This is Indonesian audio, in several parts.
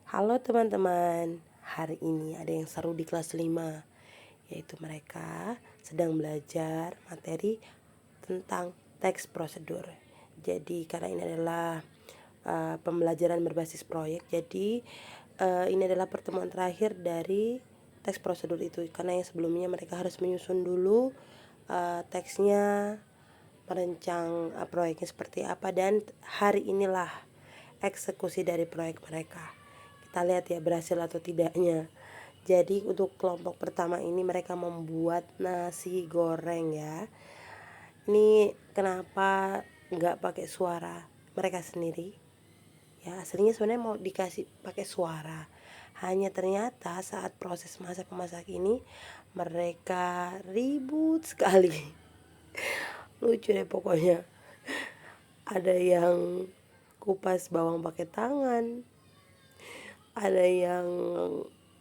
Halo teman-teman, hari ini ada yang seru di kelas 5, yaitu mereka sedang belajar materi tentang teks prosedur. Jadi karena ini adalah pembelajaran berbasis proyek, jadi ini adalah pertemuan terakhir dari teks prosedur itu. Karena yang sebelumnya mereka harus menyusun dulu teksnya, merancang proyeknya seperti apa, dan hari inilah eksekusi dari proyek mereka. Kita lihat ya berhasil atau tidaknya. Jadi untuk kelompok pertama ini mereka membuat nasi goreng ya. Ini kenapa nggak pakai suara mereka sendiri? Ya aslinya sebenarnya mau dikasih pakai suara. Hanya ternyata saat proses masak ini mereka ribut sekali. Lucu deh pokoknya. Ada yang kupas bawang pakai tangan, ada yang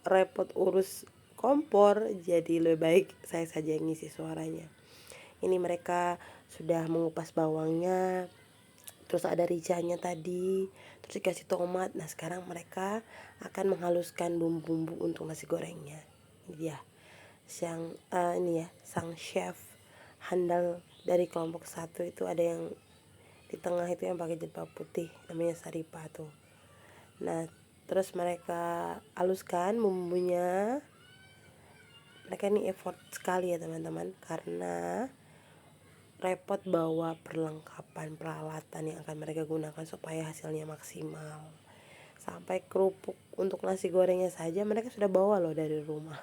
repot urus kompor, jadi lebih baik saya saja yang ngisi suaranya. Ini mereka sudah mengupas bawangnya, terus ada ricanya tadi, terus dikasih tomat. Nah sekarang mereka akan menghaluskan bumbu-bumbu untuk nasi gorengnya. Ini dia sang chef handal dari kelompok 1 itu. Ada yang di tengah itu yang pakai jilbab putih, namanya Saripa tuh. Nah terus mereka haluskan bumbunya. Mereka ini effort sekali ya teman-teman, karena repot bawa perlengkapan peralatan yang akan mereka gunakan supaya hasilnya maksimal. Sampai kerupuk untuk nasi gorengnya saja mereka sudah bawa loh dari rumah.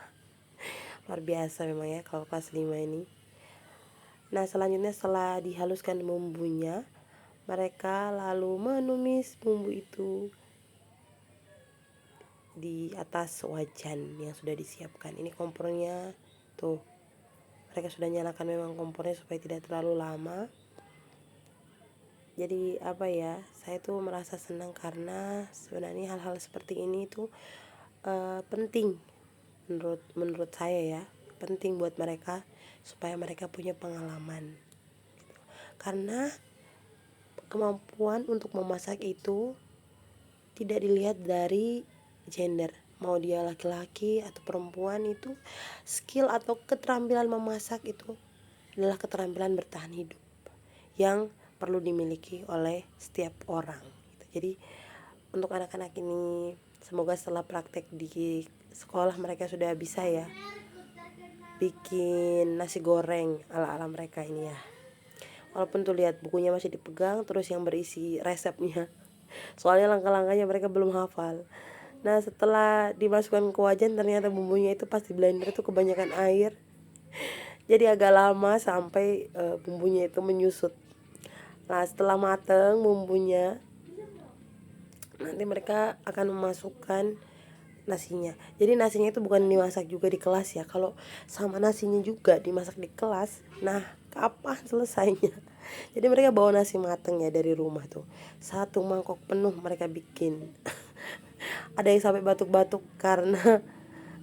Luar biasa memang ya kalau kelas 5 ini. Nah selanjutnya setelah dihaluskan bumbunya, mereka lalu menumis bumbu itu di atas wajan yang sudah disiapkan. Ini kompornya tuh, mereka sudah nyalakan memang kompornya supaya tidak terlalu lama. Jadi saya tuh merasa senang karena sebenarnya hal-hal seperti ini tuh penting menurut saya ya, penting buat mereka supaya mereka punya pengalaman. Karena kemampuan untuk memasak itu tidak dilihat dari gender, mau dia laki-laki atau perempuan. Itu skill atau keterampilan memasak itu adalah keterampilan bertahan hidup yang perlu dimiliki oleh setiap orang. Jadi untuk anak-anak ini semoga setelah praktek di sekolah mereka sudah bisa ya bikin nasi goreng ala-ala mereka ini ya. Walaupun tuh lihat bukunya masih dipegang terus yang berisi resepnya, soalnya langkah-langkahnya mereka belum hafal. Nah setelah dimasukkan ke wajan ternyata bumbunya itu pas di blender itu kebanyakan air, jadi agak lama sampai bumbunya itu menyusut. Nah setelah mateng bumbunya, nanti mereka akan memasukkan nasinya. Jadi nasinya itu bukan dimasak juga di kelas ya. Kalau sama nasinya juga dimasak di kelas, nah kapan selesainya? Jadi mereka bawa nasi mateng ya dari rumah tuh, 1 mangkok penuh mereka bikin. Ada yang sampai batuk-batuk karena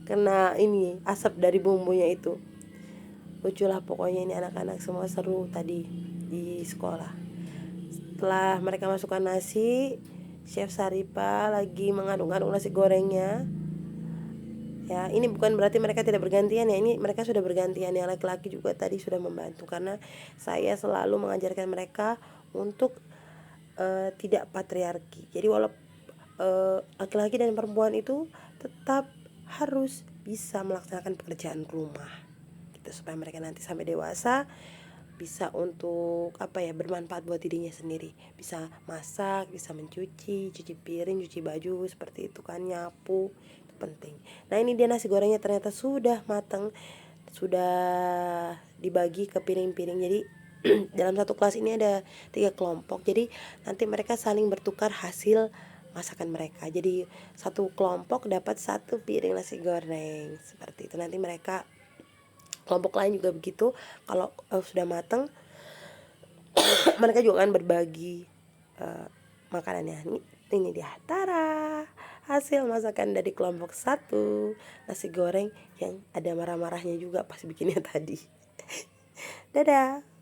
kena ini asap dari bumbunya itu. Lucu lah pokoknya, ini anak-anak semua seru tadi di sekolah. Setelah mereka masukkan nasi, Chef Saripa lagi mengaduk-aduk nasi gorengnya. Ya, ini bukan berarti mereka tidak bergantian ya. Ini mereka sudah bergantian. Yang laki-laki juga tadi sudah membantu, karena saya selalu mengajarkan mereka untuk tidak patriarki. Jadi walaupun laki-laki dan perempuan itu tetap harus bisa melaksanakan pekerjaan rumah gitu, supaya mereka nanti sampai dewasa bisa untuk bermanfaat buat dirinya sendiri, bisa masak, bisa cuci piring, cuci baju, seperti itu kan, nyapu, itu penting. Nah ini dia nasi gorengnya ternyata sudah matang, sudah dibagi ke piring-piring. Jadi dalam satu kelas ini ada 3 kelompok, jadi nanti mereka saling bertukar hasil masakan mereka. Jadi satu kelompok dapat 1 piring nasi goreng, seperti itu. Nanti mereka kelompok lain juga begitu, kalau sudah matang mereka juga akan berbagi makanannya. Ini dia, tara, hasil masakan dari kelompok 1, nasi goreng yang ada marah-marahnya juga pas bikinnya tadi. Dadah.